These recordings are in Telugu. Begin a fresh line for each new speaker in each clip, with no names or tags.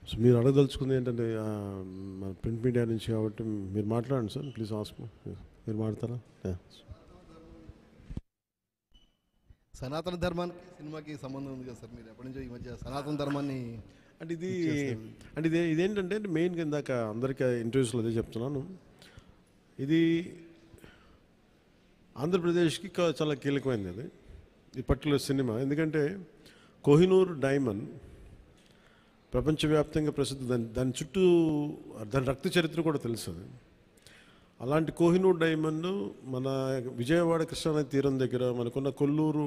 సో మీరు అడగదలుచుకుంది ఏంటంటే మన ప్రింట్ మీడియా నుంచి కాబట్టి మీరు మాట్లాడండి సార్, ప్లీజ్ ఆస్క్. మీరు మాట్లాడతారా?
సనాతన ధర్మానికి సినిమాకి సంబంధం ఉంది కదా సార్, మీరు ఎప్పటి నుంచో ఈ మధ్య సనాతన ధర్మాన్ని
అంటే ఇదేంటంటే మెయిన్గా ఇందాక అందరికీ ఇంటర్వ్యూస్లో అదే చెప్తున్నాను, ఇది ఆంధ్రప్రదేశ్కి చాలా కీలకమైనది అది ఈ పర్టికులర్ సినిమా. ఎందుకంటే కోహినూర్ డైమండ్ ప్రపంచవ్యాప్తంగా ప్రసిద్ధి, దాని చుట్టూ దాని రక్త చరిత్ర కూడా తెలుస్తుంది. అలాంటి కోహినూర్ డైమండ్ మన విజయవాడ కృష్ణానది తీరం దగ్గర మనకున్న కొల్లూరు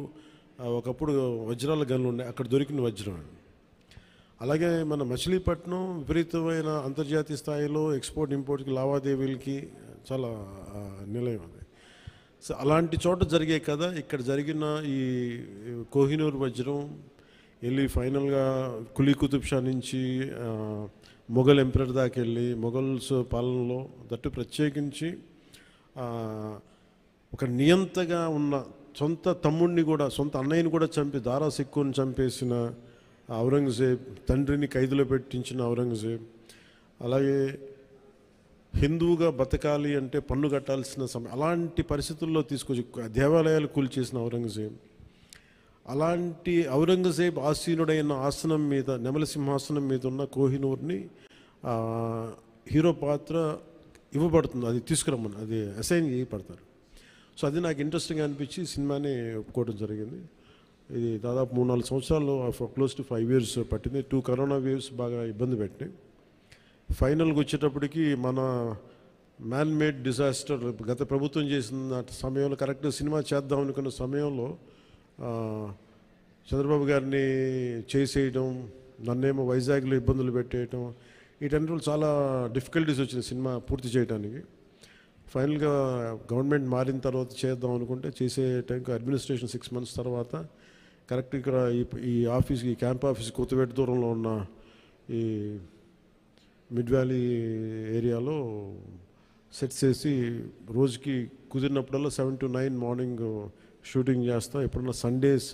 ఒకప్పుడు వజ్రాల గనులు ఉండే అక్కడ దొరికిన వజ్రం. అలాగే మన మచిలీపట్నం విపరీతమైన అంతర్జాతీయ స్థాయిలో ఎక్స్పోర్ట్ ఇంపోర్ట్కి లావాదేవీలకి చాలా నిలయం అది. సో అలాంటి చోట జరిగే కదా ఇక్కడ జరిగిన ఈ కోహినూర్ వజ్రం వెళ్ళి ఫైనల్గా కులీ కుతుబ్ షా నుంచి మొఘల్ ఎంపరర్ దాకా వెళ్ళి మొఘల్స్ పాలనలో దట్టు ప్రత్యేకించి ఒక నియంతగా ఉన్న సొంత తమ్ముడిని కూడా సొంత అన్నయ్యని కూడా చంపి దారా సిక్కుని చంపేసిన ఔరంగజేబ్, తండ్రిని ఖైదులో పెట్టించిన ఔరంగజేబ్, అలాగే హిందువుగా బతకాలి అంటే పన్ను కట్టాల్సిన సమయం అలాంటి పరిస్థితుల్లో తీసుకొచ్చి దేవాలయాలు కూల్చేసిన ఔరంగజేబ్, అలాంటి ఔరంగజేబ్ ఆసీనుడైన ఆసనం మీద నెమలి సింహాసనం మీద ఉన్న కోహినూర్ని హీరో పాత్ర ఇవ్వబడుతుంది, అది తీసుకురమ్మని అది అసైన్ చేయబడతారు. సో అది నాకు ఇంట్రెస్టింగ్ అనిపించి సినిమాని ఒప్పుకోవడం జరిగింది. ఇది దాదాపు 3-4 సంవత్సరాలు క్లోజ్ టు 5 years పట్టింది. 2 కరోనా వేవ్స్ బాగా ఇబ్బంది పెట్టినాయి. ఫైనల్గా వచ్చేటప్పటికి మన మ్యాన్ మేడ్ డిజాస్టర్ గత ప్రభుత్వం చేసిన సమయంలో కరెక్ట్గా సినిమా చేద్దాం అనుకున్న సమయంలో చంద్రబాబు గారిని చేసేయడం, నన్నేమో వైజాగ్లో ఇబ్బందులు పెట్టేయటం, వీటన్నిటిలో చాలా డిఫికల్టీస్ వచ్చింది సినిమా పూర్తి చేయడానికి. ఫైనల్గా గవర్నమెంట్ మారిన తర్వాత చేద్దాం అనుకుంటే చేసే టైంకి అడ్మినిస్ట్రేషన్ 6 months తర్వాత కరెక్ట్ ఇక్కడ ఈ ఆఫీస్కి ఈ క్యాంప్ ఆఫీస్ కొత్తపేట దూరంలో ఉన్న ఈ మిడ్ వ్యాలీ ఏరియాలో సెట్ చేసి రోజుకి కుదిరినప్పుడల్లా 7 to 9 మార్నింగ్ షూటింగ్ చేస్తాం. ఎప్పుడన్నా సండేస్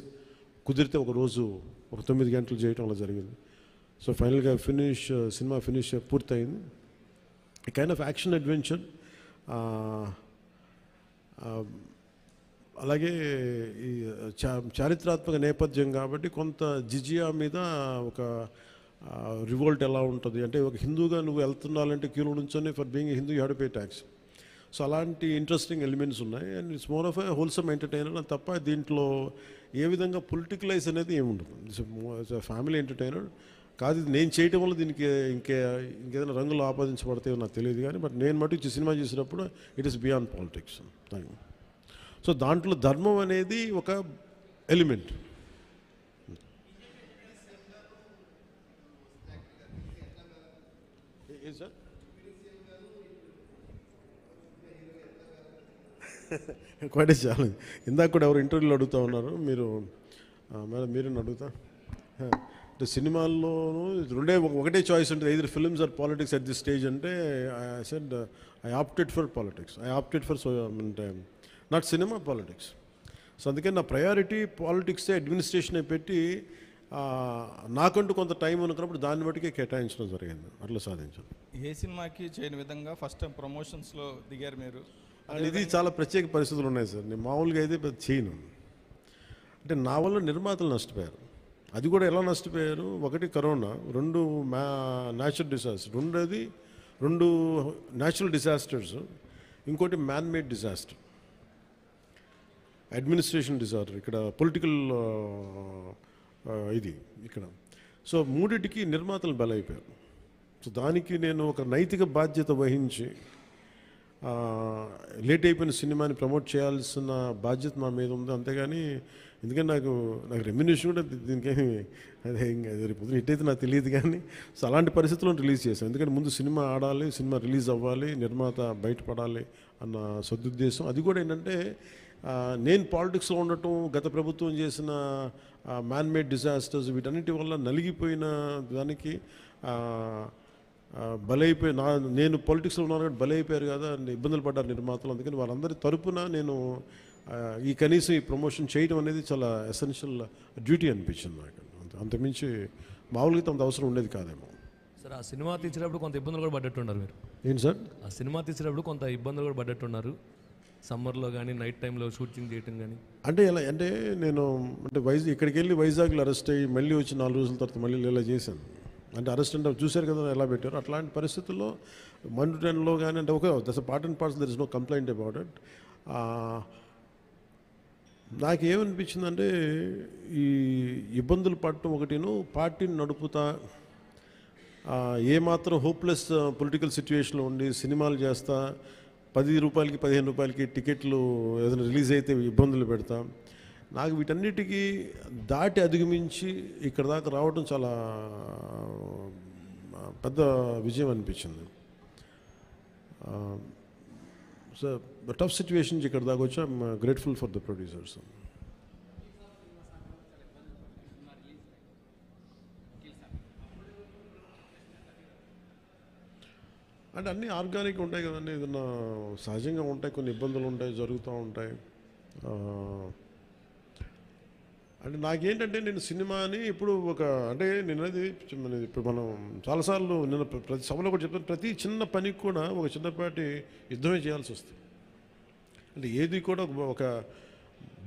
కుదిరితే ఒక రోజు ఒక 9 గంటలు చేయటం అలా జరిగింది. సో ఫైనల్గా సినిమా ఫినిష్ పూర్తయింది. ఈ కైండ్ ఆఫ్ యాక్షన్ అడ్వెంచర్, అలాగే ఈ చారిత్రాత్మక నేపథ్యం కాబట్టి కొంత జిజియా మీద ఒక రివోల్ట్ ఎలా ఉంటుంది అంటే ఒక హిందూగా నువ్వు వెళ్తున్నాలంటే క్యూలో నుంచొని for being Hindu you have to pay tax. So అలాంటి ఇంట్రెస్టింగ్ ఎలిమెంట్స్ ఉన్నాయి. And it's more of a wholesome entertainer తప్ప దీంట్లో ఏ విధంగా పొలిటికలైజ్ అనేది ఏముండదు. ఇట్స్ ఫ్యామిలీ ఎంటర్టైనర్ కాదు. ఇది నేను చేయటం వల్ల దీనికి ఇంకేదైనా రంగులు ఆపాదించబడతాయో నాకు తెలియదు కానీ బట్ నేను మటుకు సినిమా చేసినప్పుడు it is beyond politics. So దాంట్లో ధర్మం అనేది ఒక ఎలిమెంట్. Sir quiet challenge. ఇందాక కూడా ఎవరు ఇంటర్వ్యూలో అడుగుతూ ఉన్నారు, మీరు మేడం మీరేనా అడుగుతా అంటే సినిమాల్లోనూ ఒకటే చాయిస్ ఉంటుంది, either films or politics at this stage అంటే I said I opted for politics. I opted for not cinema, politics. So అందుకే నా ప్రయారిటీ పాలిటిక్సే అడ్మినిస్ట్రేషనే పెట్టి నాకంటూ కొంత టైం అనుకున్నప్పుడు దాన్ని బట్టికే కేటాయించడం జరిగింది. అట్లా సాధించాను.
ఏ సినిమాకి చేయని విధంగా ఫస్ట్ టైం ప్రమోషన్స్లో దిగారు మీరు.
ఇది చాలా ప్రత్యేక పరిస్థితులు ఉన్నాయి సార్. నేను మామూలుగా అయితే పెద్ద చేయను. అంటే నా వల్ల నిర్మాతలు నష్టపోయారు. అది కూడా ఎలా నష్టపోయారు, ఒకటి corona, 2 natural disaster, 2 natural disasters, ఇంకోటి man made disaster, administration disaster, ఇక్కడ పొలిటికల్ ఇది ఇక్కడ. సో మూడింటికి నిర్మాతలు బలైపోయారు. సో దానికి నేను ఒక నైతిక బాధ్యత వహించి లేట్ అయిపోయిన సినిమాని ప్రమోట్ చేయాల్సిన బాధ్యత నా మీద ఉంది. అంతేగాని ఎందుకంటే నాకు రెమ్యునేషన్ కూడా దీనికేమి అదే రేపు హిట్ అయితే నాకు తెలియదు కానీ సో అలాంటి పరిస్థితుల్లో రిలీజ్ చేశాను. ఎందుకంటే ముందు సినిమా ఆడాలి, సినిమా రిలీజ్ అవ్వాలి, నిర్మాత బయటపడాలి అన్న సదుద్దేశం. అది కూడా ఏంటంటే నేను పాలిటిక్స్లో ఉండటం, గత ప్రభుత్వం చేసిన మ్యాన్ మేడ్ డిజాస్టర్స్ వీటన్నిటి వల్ల నలిగిపోయిన దానికి బలైపోయి నేను పాలిటిక్స్లో ఉన్నాను కాబట్టి బలైపోయారు కదా, ఇబ్బందులు పడ్డారు నిర్మాతలు. అందుకని వాళ్ళందరి తరపున నేను ఈ కనీసం ఈ ప్రమోషన్ చేయడం అనేది చాలా ఎసెన్షియల్ డ్యూటీ అనిపించింది నాకు. అంతమించి మామూలుగా అంత అవసరం ఉండేది కాదేమో.
సార్ ఆ సినిమా తీసేటప్పుడు కొంత ఇబ్బందులు కూడా పడ్డట్టున్నారు మీరు.
ఏంటి సార్?
ఆ సినిమా తీసేటప్పుడు కొంత ఇబ్బందులు కూడా పడ్డట్టున్నారు, సమ్మర్లో కానీ నైట్ టైంలో షూటింగ్ చేయటం కానీ.
అంటే ఎలా అంటే నేను అంటే ఇక్కడికి వెళ్ళి వైజాగ్లో అరెస్ట్ అయ్యి మళ్ళీ వచ్చి 4 రోజుల తర్వాత మళ్ళీ ఇలా చేశాను. అంటే అరెస్ట్ అంటే చూశారు కదా ఎలా పెట్టారు. అట్లాంటి పరిస్థితుల్లో మండుటెన్లో కానీ అంటే okay that's part and parts, there is no complaint about it. నాకేమనిపించిందంటే ఈ ఇబ్బందులు పడటం ఒకటిను, పార్టీని నడుపుతా ఏమాత్రం హోప్లెస్ పొలిటికల్ సిచ్యువేషన్లో ఉండి సినిమాలు చేస్తా 10 రూపాయలకి 15 రూపాయలకి టికెట్లు ఏదైనా రిలీజ్ అయితే ఇబ్బందులు పెడతా, నాకు వీటన్నిటికీ దాటి అధిగమించి ఇక్కడ దాకా రావడం చాలా పెద్ద విజయం అనిపించింది. సో టఫ్ సిచ్యువేషన్ ఇక్కడ దాకా వచ్చి I'm grateful for the producers. అంటే అన్నీ ఆర్గానిక్ ఉంటాయి కదండి, ఏదన్నా సహజంగా ఉంటాయి, కొన్ని ఇబ్బందులు ఉంటాయి, జరుగుతూ ఉంటాయి. అంటే నాకేంటంటే నేను సినిమాని ఇప్పుడు అంటే నేను అది ఇప్పుడు మనం చాలాసార్లు నేను ప్రతి సభలో కూడా చెప్తాను, ప్రతి చిన్న పనికి కూడా ఒక చిన్నపాటి యుద్ధమే చేయాల్సి వస్తుంది. అంటే ఏది కూడా ఒక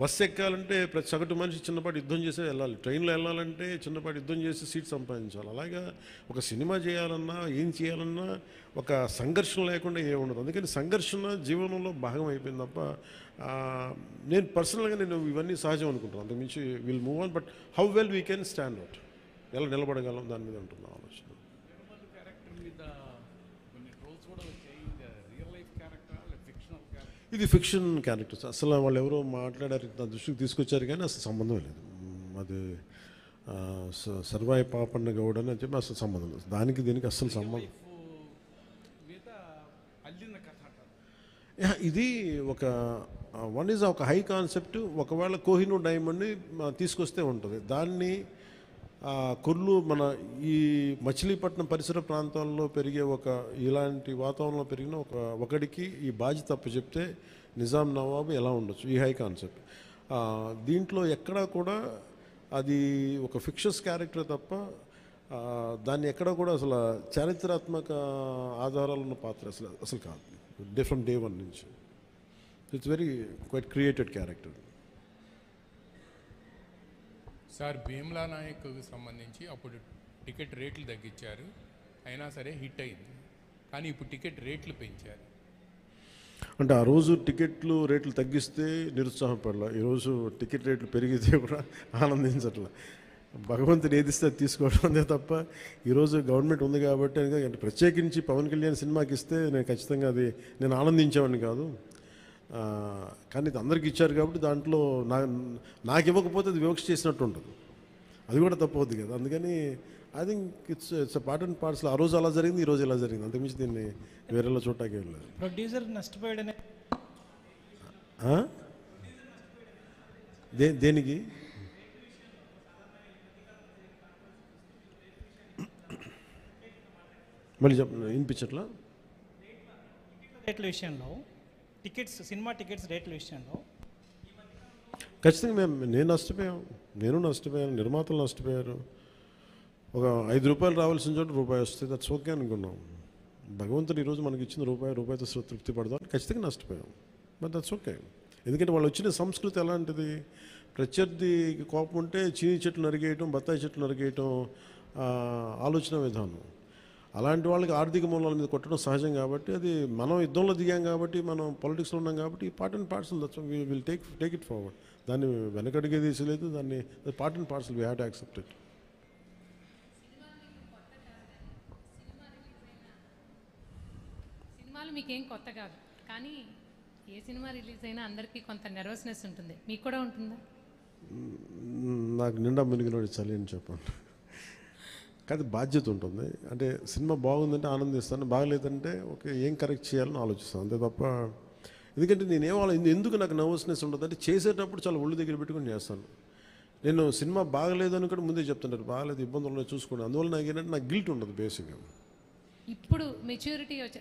బస్సు ఎక్కాలంటే ప్రతి సగటు మనిషి చిన్నపాటి యుద్ధం చేసే వెళ్ళాలి, ట్రైన్లో వెళ్ళాలంటే చిన్నపాటి యుద్ధం చేసి సీట్ సంపాదించాలి. అలాగా ఒక సినిమా చేయాలన్నా ఏం చేయాలన్నా ఒక సంఘర్షణ లేకుండా ఏముండదు. అందుకని సంఘర్షణ జీవనంలో భాగం అయిపోయింది తప్ప నేను పర్సనల్గా నేను ఇవన్నీ సహజం అనుకుంటాను. అంతకుమించి will move on, but how well we can stand out, ఎలా నిలబడగలం దాని మీద ఉంటున్న ఆలోచన. ఇది ఫిక్షన్ క్యారెక్టర్స్, అసలు వాళ్ళు ఎవరో మాట్లాడారు, నా దృష్టికి తీసుకొచ్చారు కానీ అసలు సంబంధం లేదు. అది సర్వాయి పాపన్న గౌడ్ అని చెప్పి అసలు సంబంధం లేదు, దానికి దీనికి అస్సలు సంబంధం. ఇది వన్ ఈజ్ ఒక హై కాన్సెప్ట్. ఒకవేళ కోహినూర్ డైమండ్ని తీసుకొస్తే ఉంటుంది, దాన్ని కుర్లు మన ఈ మచిలీపట్నం పరిసర ప్రాంతాల్లో పెరిగే ఇలాంటి వాతావరణంలో పెరిగిన ఒకడికి ఈ బాధ్యత తప్పు చెప్తే నిజాం నవాబు ఎలా ఉండొచ్చు, ఈ హై కాన్సెప్ట్. దీంట్లో ఎక్కడా కూడా అది ఒక ఫిక్షస్ క్యారెక్టర్ తప్ప దాన్ని ఎక్కడ కూడా అసలు చారిత్రాత్మక ఆధారాలు ఉన్న పాత్ర అసలు కాదు, ఫ్రమ్ డే 1 నుంచి. It's very quite created character.
Sir Bheemla నాయక్కి సంబంధించి అప్పుడు టికెట్ రేట్లు తగ్గించారు, అయినా సరే హిట్ అయింది. కానీ ఇప్పుడు టికెట్ రేట్లు పెంచారు.
అంటే ఆ రోజు టికెట్లు రేట్లు తగ్గిస్తే నిరుత్సాహపడలా, ఈరోజు టికెట్ రేట్లు పెరిగితే కూడా ఆనందించట్లా. భగవంతుని ఏదిస్తే అది తీసుకోవడం అంతే తప్ప ఈరోజు గవర్నమెంట్ ఉంది కాబట్టి అంటే ప్రత్యేకించి పవన్ కళ్యాణ్ సినిమాకి ఇస్తే నేను ఖచ్చితంగా అది నేను ఆనందించేవాడిని కాదు. కానీ ఇది అందరికి ఇచ్చారు కాబట్టి దాంట్లో నాకు ఇవ్వకపోతే అది వివక్ష చేసినట్టు ఉంటుంది, అది కూడా తప్పవుద్ది కదా. అందుకని I think it's part and parts. ఆ రోజు అలా జరిగింది, ఈ రోజు ఇలా జరిగింది, అంతకుమించి దీన్ని వేరేలా చూడటానికి వెళ్ళలేదు.
ప్రొడ్యూసర్ నష్టపోయాడనే
దేనికి మళ్ళీ వినిపించట్లా?
రేట్ల విషయంలో సినిమా టికెట్స్ రేట్ల విషయంలో
ఖచ్చితంగా నేను నష్టపోయాను, నిర్మాతలు నష్టపోయారు. ఒక 5 రూపాయలు రావాల్సిన చోట రూపాయి వస్తుంది, దట్స్ ఓకే అనుకున్నాం. భగవంతుడు ఈరోజు మనకి ఇచ్చిన రూపాయితో తృప్తి పడదాం, ఖచ్చితంగా నష్టపోయాం, బట్ దట్స్ ఓకే. ఎందుకంటే వాళ్ళు వచ్చిన సంస్కృతి ఎలాంటిది, ప్రత్యర్థికి కోపం ఉంటే చీని చెట్లు నరిగేయటం, బత్తాయి చెట్లు నరిగేయటం ఆలోచన విధానం. అలాంటి వాళ్ళకి ఆర్థిక మూలాల మీద కొట్టడం సహజం కాబట్టి, అది మనం యుద్ధంలో దిగాం కాబట్టి, మనం పాలిటిక్స్లో ఉన్నాం కాబట్టి part and parts will take it forward. దాన్ని వెనకడిగే తీసలేదు, దాన్ని part and parts we have to accept it.
సినిమాలు మీకేం కొత్త కాదు, కానీ ఏ సినిమా రిలీజ్ అయినా అందరికీ కొంత నర్వస్నెస్ ఉంటుంది, మీకు కూడా ఉంటుందా?
నాకు నిండా మునిగినోడు చలి అని చెప్పండి. కానీ బాధ్యత ఉంటుంది. అంటే సినిమా బాగుందంటే ఆనందిస్తాను, బాగలేదంటే ఓకే ఏం కరెక్ట్ చేయాలని ఆలోచిస్తాను, అంతే తప్ప. ఎందుకంటే ఎందుకు నాకు నర్వస్నెస్ ఉంటుంది అంటే చేసేటప్పుడు చాలా ఒళ్ళు దగ్గర పెట్టుకుని చేస్తాను. నేను సినిమా బాగలేదని కూడా ముందే చెప్తుంటారు, బాగలేదు ఇబ్బందులు ఉన్నాయి చూసుకోండి. అందువల్ల నాకు ఏంటంటే నాకు గిల్ట్ ఉండదు బేసిక్గా.
ఇప్పుడు మెచ్యూరిటీ వచ్చి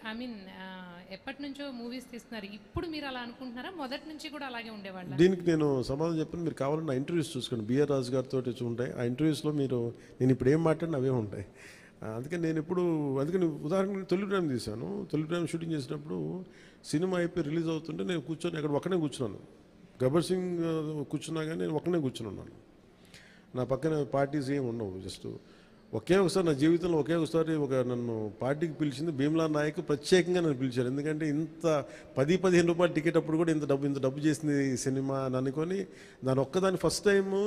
ఎప్పటి నుంచో మూవీస్ తీస్తున్నారు. ఇప్పుడు మీరు అలా అనుకుంటున్నారా? మొదటి నుంచి కూడా అలాగే ఉండేవాళ్ళ?
దీనికి నేను సమాధానం చెప్పాను. మీరు కావాలంటే నా ఇంటర్వ్యూస్ చూసుకోండి, బిఆర్ రాజు గారితో ఉంటాయి. ఆ ఇంటర్వ్యూస్లో మీరు నేను ఇప్పుడు ఏం మాట్లాడినా అవే ఉంటాయి. అందుకని నేను ఇప్పుడు అందుకని ఉదాహరణకు తొలి ప్రేమ తీశాను. తొలి ప్రేమ షూటింగ్ చేసినప్పుడు సినిమా అయిపోయి రిలీజ్ అవుతుంటే నేను కూర్చొని అక్కడ ఒక్కనే కూర్చున్నాను. గబ్బర్ సింగ్ కూర్చున్నా కానీ నేను ఒక్కనే కూర్చుని ఉన్నాను. నా పక్కన పార్టీస్ ఏమి ఉండవు. జస్ట్ ఒకే ఒకసారి నా జీవితంలో ఒకే ఒకసారి నన్ను పార్టీకి పిలిచింది భీమ్లా నాయక్. ప్రత్యేకంగా నన్ను పిలిచారు. ఎందుకంటే ఇంత 10-15 రూపాయలు టికెట్ అప్పుడు కూడా ఇంత డబ్బు చేసింది ఈ సినిమా అని అనుకొని దాని ఒక్కదాన్ని ఫస్ట్ టైము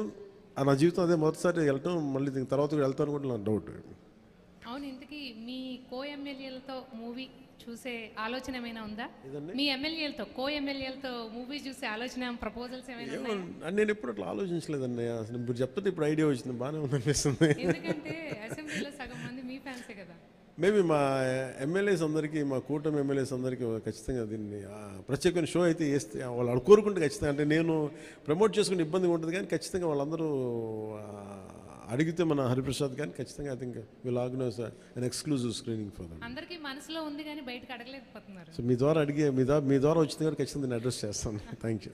నా జీవితం అదే మొదటిసారి వెళ్ళటం. మళ్ళీ దీని తర్వాత కూడా వెళ్తాను కూడా నాకు డౌట్.
అవును, ఇంతకీ మీ కో ఎమ్మెల్యేలతో మూవీ చూసే ఆలోచన ఏమైనా ఉందా? మీ ఎమ్మెల్యేలతో కో ఎమ్మెల్యేలతో మూవీ చూసే ఆలోచన, ప్రపోజల్స్ ఏమైనా ఉన్నాయా?
నేను ఎప్పుడు అట్లా ఆలోచించలేదన్నయ్య. అసలు ఇప్పుడు చెప్తే ఇప్పుడు ఐడియా వచ్చింది, బాగానే ఉందనిపిస్తుంది.
ఎందుకంటే అసెంబ్లీలో సగం మంది మీ ఫ్యాన్సే కదా.
మేబీ మా ఎమ్మెల్యేస్ అందరికీ, మా కూటమి ఎమ్మెల్యేస్ అందరికీ ఖచ్చితంగా దీన్ని ప్రత్యేకమైన షో అయితే వేస్తే వాళ్ళు కోరుకుంటే ఖచ్చితంగా, అంటే నేను ప్రమోట్ చేసుకునే ఇబ్బందిగా ఉంటుంది కానీ ఖచ్చితంగా వాళ్ళందరూ అడిగితే మన హరిప్రసాద్ కానీ ఖచ్చితంగా I think will organise an exclusive screening for them.
అందరికీ మనసులో ఉంది కానీ బయటకు అడగలేకపోతున్నారు.
సో మీ ద్వారా మీ ద్వారా వచ్చింది కూడా ఖచ్చితంగా నేను అడ్రస్ చేస్తాను. Thank you.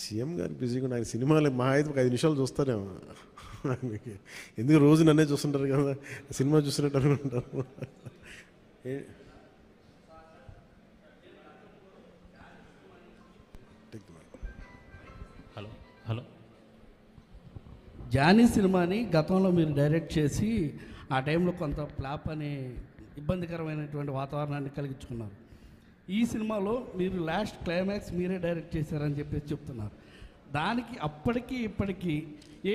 సీఎం గారు బిజీగా నాకు సినిమాలు మా అయితే ఒక 5 నిమిషాలు చూస్తారేమో. ఎందుకు రోజు నన్నే చూస్తుంటారు కదా, సినిమా చూస్తున్నట్టు అనుకుంటారు.
హలో, జానీ సినిమాని గతంలో మీరు డైరెక్ట్ చేసి ఆ టైంలో కొంత ఫ్లాప్ అనే ఇబ్బందికరమైనటువంటి వాతావరణాన్ని కలిగించుకున్నారు. ఈ సినిమాలో మీరు లాస్ట్ క్లైమాక్స్ మీరే డైరెక్ట్ చేశారని చెప్పేసి చెప్తున్నారు. దానికి అప్పటికి ఇప్పటికీ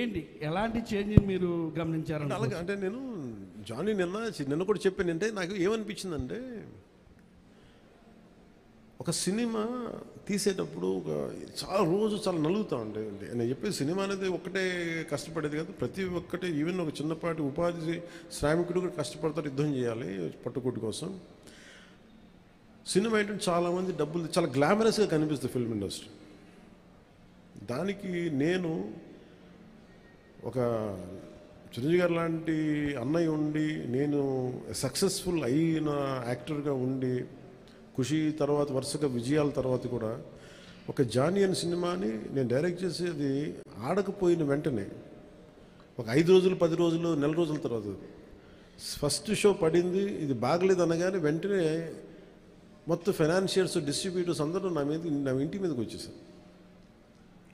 ఏంటి, ఎలాంటి చేంజ్ మీరు గమనించారంటే?
అలాగే అంటే నేను జానీ నిన్న కూడా చెప్పాను. అంటే నాకు ఏమనిపించిందంటే, ఒక సినిమా తీసేటప్పుడు చాలా నలుగుతూ ఉండే. నేను చెప్పేది సినిమా అనేది ఒక్కటే కష్టపడేది కాదు. ప్రతి ఒక్కటి ఈవెన్ ఒక చిన్నపాటి ఉపాధి శ్రామికుడు కూడా కష్టపడతారు, యుద్ధం చేయాలి పట్టుకుట్టు కోసం. సినిమా ఏంటంటే చాలామంది డబ్బులు చాలా గ్లామరస్గా కనిపిస్తుంది ఫిల్మ్ ఇండస్ట్రీ. దానికి నేను ఒక చిరంజీవి గారు లాంటి అన్నయ్య ఉండి, నేను సక్సెస్ఫుల్ అయిన యాక్టర్గా ఉండి, ఖుషి తర్వాత వరుసగా విజయాల తర్వాత కూడా ఒక జానీ అనే సినిమాని నేను డైరెక్ట్ చేసేది ఆడకపోయిన వెంటనే ఒక 5 రోజులు 10 రోజులు నెల రోజుల తర్వాత ఫస్ట్ షో పడింది. ఇది బాగలేదు అనగానే వెంటనే మొత్తం ఫైనాన్షియర్స్, డిస్ట్రిబ్యూటర్స్ అందరూ నా ఇంటి మీదకి వచ్చేసారు.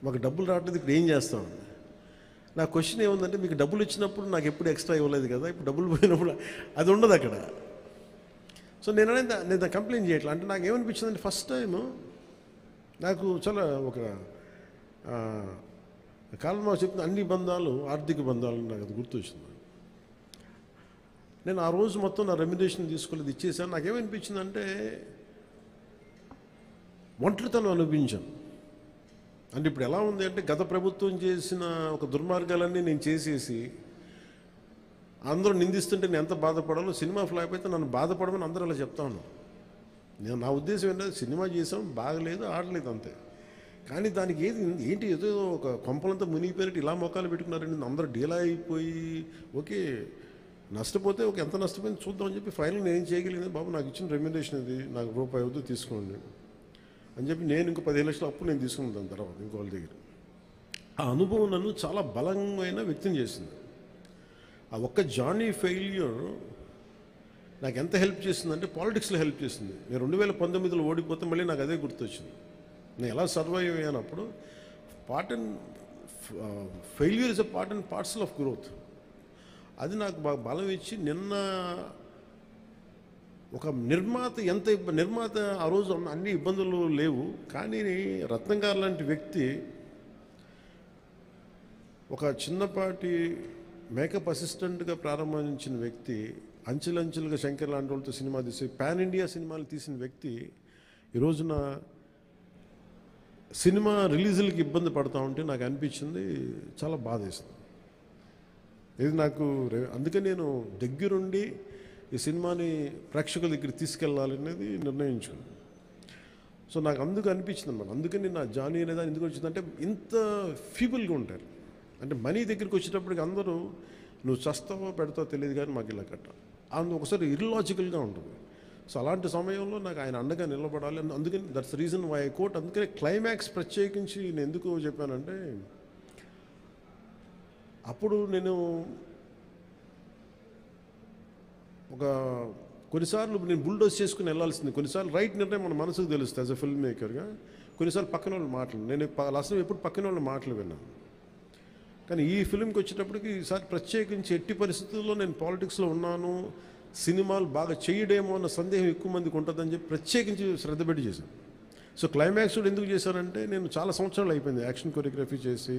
మాకు డబ్బులు రావట్లేదు, ఇప్పుడు ఏం చేస్తామండి. నా క్వశ్చన్ ఏముందంటే, మీకు డబ్బులు ఇచ్చినప్పుడు నాకు ఎప్పుడు ఎక్స్ట్రా ఇవ్వలేదు కదా, ఇప్పుడు డబ్బులు పోయినప్పుడు అది ఉండదు అక్కడ. సో నేను కంప్లైంట్ చేయట్లా. అంటే నాకు ఏమనిపించిందంటే, ఫస్ట్ టైము నాకు చాలా ఒక కాలం మాకు చెప్పిన అన్ని బంధాలు ఆర్థిక బంధాలు నాకు అది గుర్తొచ్చింది. నేను ఆ రోజు మొత్తం నా రెమ్యునరేషన్ తీసుకోలేదు, ఇచ్చేసాను. నాకేమనిపించిందంటే, ఒంటరితనం అనిపించాను. అంటే ఇప్పుడు ఎలా ఉంది అంటే, గత ప్రభుత్వం చేసిన ఒక దుర్మార్గాలన్నీ నేను చేసేసి అందరూ నిందిస్తుంటే నేను ఎంత బాధపడాలో, సినిమా ఫ్లాప్ అయితే నన్ను బాధపడమని అందరూ అలా చెప్తాను. నా ఉద్దేశం ఏంటంటే, సినిమా చేసాం, బాగలేదు, ఆడలేదు అంతే. కానీ దానికి ఏంటి ఏదో ఒక కొంపలంతా మునిగిపోయినట్టు ఇలా మొక్కలు పెట్టుకున్నారండి. అందరూ డీలా అయిపోయి ఓకే నష్టపోతే ఎంత నష్టపోయింది చూద్దామని చెప్పి ఫైనల్ నేను ఏం చేయగలిగింది, బాబు నాకు ఇచ్చిన రెమ్యునరేషన్ ఇది, నాకు రూపాయి అవుతూ తీసుకోండి అని చెప్పి నేను ఇంకో 15 లక్షల అప్పు నేను తీసుకున్నాను. దాని తర్వాత ఇంకో వాళ్ళ దగ్గర ఆ అనుభవం నన్ను చాలా బలమైన వ్యక్తం చేసింది. ఆ ఒక్క జానీ ఫెయిల్యూర్ నాకు ఎంత హెల్ప్ చేసిందంటే, పాలిటిక్స్లో హెల్ప్ చేసింది. నేను 2019లో ఓడిపోతే మళ్ళీ నాకు అదే గుర్తొచ్చింది. నేను ఎలా సర్వైవ్ అయ్యానప్పుడు failure is a part and parcel of growth. అది నాకు బాగా బలం ఇచ్చి, నిన్న ఒక నిర్మాత ఆ రోజు అన్ని ఇబ్బందులు లేవు, కానీ రత్నం గారు లాంటి వ్యక్తి ఒక చిన్నపాటి మేకప్ అసిస్టెంట్గా ప్రారంభించిన వ్యక్తి, అంచెలంచెలుగా శంకర్ లాంటి వాళ్ళతో సినిమా తీసి పాన్ ఇండియా సినిమాలు తీసిన వ్యక్తి ఈ రోజున సినిమా రిలీజులకి ఇబ్బంది పడతా ఉంటే నాకు అనిపించింది, చాలా బాధ వేసింది. ఇది నాకు అందుకే నేను దగ్గరుండి ఈ సినిమాని ప్రేక్షకుల దగ్గరికి తీసుకెళ్ళాలనేది నిర్ణయించుకున్నాను. సో నాకు అందుకు అనిపించింది అన్నమాట. అందుకని నా జానీ అనేది ఎందుకు వచ్చిందంటే, ఇంత ఫీబుల్గా ఉంటారు. అంటే మనీ దగ్గరికి వచ్చేటప్పటికి అందరూ నువ్వు చస్తావో పెడతావో తెలియదు కానీ మాకు ఇలా కట్ట అందు ఒకసారి ఇర్లాజికల్గా ఉంటుంది. సో అలాంటి సమయంలో నాకు ఆయన అండగా నిలబడాలి. అందుకని that's reason why I quote. అందుకని క్లైమాక్స్ ప్రత్యేకించి నేను ఎందుకు చెప్పానంటే, అప్పుడు నేను కొన్నిసార్లు నేను బుల్డోస్ చేసుకుని వెళ్ళాల్సింది. కొన్నిసార్లు రైట్ నిర్ణయం మన మనసుకు తెలుస్తుంది యాజ్ అ ఫిల్మ్ మేకర్గా. కొన్నిసార్లు పక్కన వాళ్ళు మాటలు నేను అసలు ఎప్పుడు పక్కన వాళ్ళ మాటలు విన్నాను. కానీ ఈ ఫిల్మ్కి వచ్చేటప్పటికి ఈసారి ప్రత్యేకించి ఎట్టి పరిస్థితుల్లో నేను పాలిటిక్స్లో ఉన్నాను, సినిమాలు బాగా చేయడేమో అన్న సందేహం ఎక్కువ మందికి ఉంటుందని చెప్పి ప్రత్యేకించి శ్రద్ధ పెట్టి చేశాను. సో క్లైమాక్స్ కూడా ఎందుకు చేశానంటే, నేను చాలా సంవత్సరాలు అయిపోయింది యాక్షన్ కొరియోగ్రఫీ చేసి.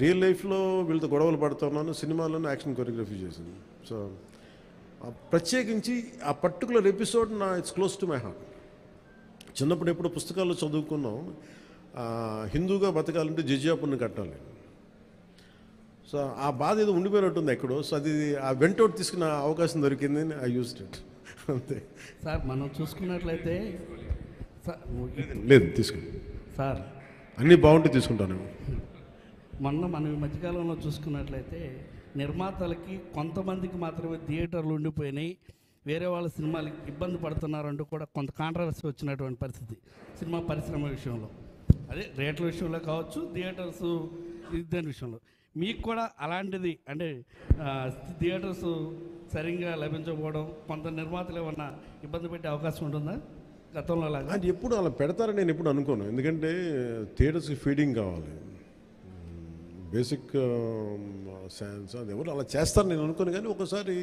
రియల్ లైఫ్లో వీళ్ళతో గొడవలు పడుతున్నాను, సినిమాలోనే యాక్షన్ కొరియోగ్రఫీ చేశాను. సో ప్రత్యేకించి ఆ particular episode it's close to my heart. చిన్నప్పుడు ఎప్పుడు పుస్తకాల్లో చదువుకున్నాం, హిందూగా బతకాలంటే జిజియాపుని కట్టాలి. సో ఆ బాధ ఏదో ఉండిపోయినట్టుంది ఎక్కడో. సో అది ఆ వెంటౌట్ తీసుకున్న అవకాశం దొరికింది, ఐ యూజ్డ్ ఇట్ అంతే.
సార్ మనం చూసుకున్నట్లయితే
లేదు తీసుకుని
సార్
అన్నీ బాగుంటే తీసుకుంటాను.
మనం ఈ మధ్యకాలంలో చూసుకున్నట్లయితే నిర్మాతలకి కొంతమందికి మాత్రమే థియేటర్లు ఉండిపోయినాయి, వేరే వాళ్ళ సినిమాలకి ఇబ్బంది పడుతున్నారంటూ కూడా కొంత కాంట్రవర్సీ వచ్చినటువంటి పరిస్థితి సినిమా పరిశ్రమ విషయంలో. అదే రేట్ల విషయంలో కావచ్చు, థియేటర్స్ దాని విషయంలో. మీకు కూడా అలాంటిది అంటే థియేటర్స్ సరిగ్గా లభించకపోవడం, కొంత నిర్మాతలు ఏమన్నా ఇబ్బంది పెట్టే అవకాశం ఉంటుందా గతంలో లాగా?
అది ఎప్పుడు అలా పెడతారని నేను ఎప్పుడు అనుకోను. ఎందుకంటే థియేటర్స్కి ఫీడింగ్ కావాలి, బేసిక్ సైన్స్. అది ఎవరు అలా చేస్తారు నేను అనుకోను. కానీ ఒకసారి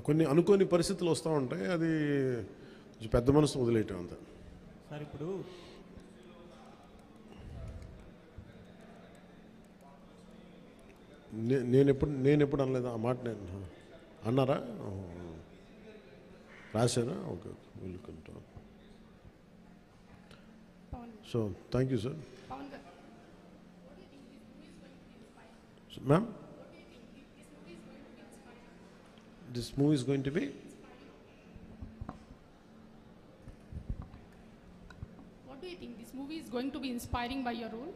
కొన్ని అనుకోని పరిస్థితులు వస్తూ ఉంటాయి, అది కొంచెం పెద్ద మనసు వదిలేయటం అంతా.
సార్ ఇప్పుడు
నేను ఎప్పుడు అనలేదు ఆ మాట. నేను అన్నారా, రాశారా? Okay, welcome. So thank you sir. Ma'am, this movie is going to be?
What do you think? This movie is going to be inspiring by your role?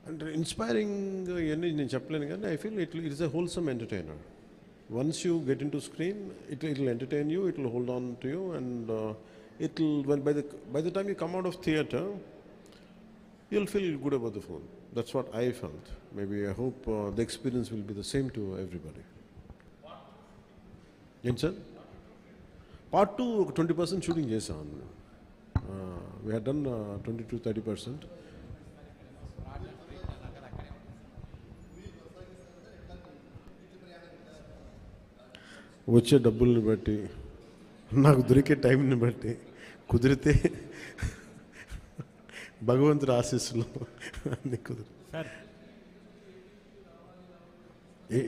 అంటే ఇన్స్పైరింగ్ ఇవన్నీ నేను చెప్పలేను, కానీ I feel it is a wholesome entertainer. Once you get in to screen, it will entertain you, it will hold on to you, and it will, by the time you come out of theatre, you'll feel good about the film. That's what I felt. Maybe I hope the experience will be the same to everybody. Yes sir. Part 2 20% shooting chesaanu. We had done 20 to 30%. వచ్చే డబ్బుల్ని బట్టి, నాకు దొరికే టైంని బట్టి, కుదిరితే భగవంతుడి ఆశీస్సులు అన్నీ కుదిరి.
సార్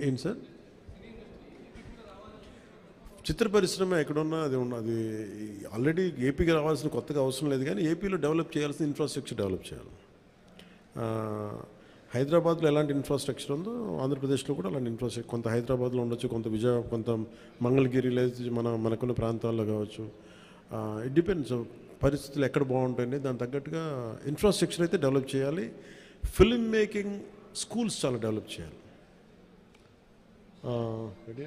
ఏంటి సార్, చిత్ర పరిశ్రమ ఎక్కడున్నా అది ఉన్నది. ఆల్రెడీ ఏపీకి రావాల్సిన కొత్తగా అవసరం లేదు, కానీ ఏపీలో డెవలప్ చేయాల్సిన ఇన్ఫ్రాస్ట్రక్చర్ డెవలప్ చేయాలి. హైదరాబాద్లో ఎలాంటి ఇన్ఫ్రాస్ట్రక్చర్ ఉందో ఆంధ్రప్రదేశ్లో కూడా అలాంటి ఇన్ఫ్రాస్ట్రక్చర్ కొంత హైదరాబాద్లో ఉండొచ్చు, కొంత కొంత మంగళగిరి లేదా మనకున్న ప్రాంతాల్లో కావచ్చు. ఇట్ డిపెండ్స్ పరిస్థితులు ఎక్కడ బాగుంటాయండి, దానికి తగ్గట్టుగా ఇన్ఫ్రాస్ట్రక్చర్ అయితే డెవలప్ చేయాలి. ఫిల్మ్ మేకింగ్ స్కూల్స్ చాలా డెవలప్ చేయాలి. రెడీ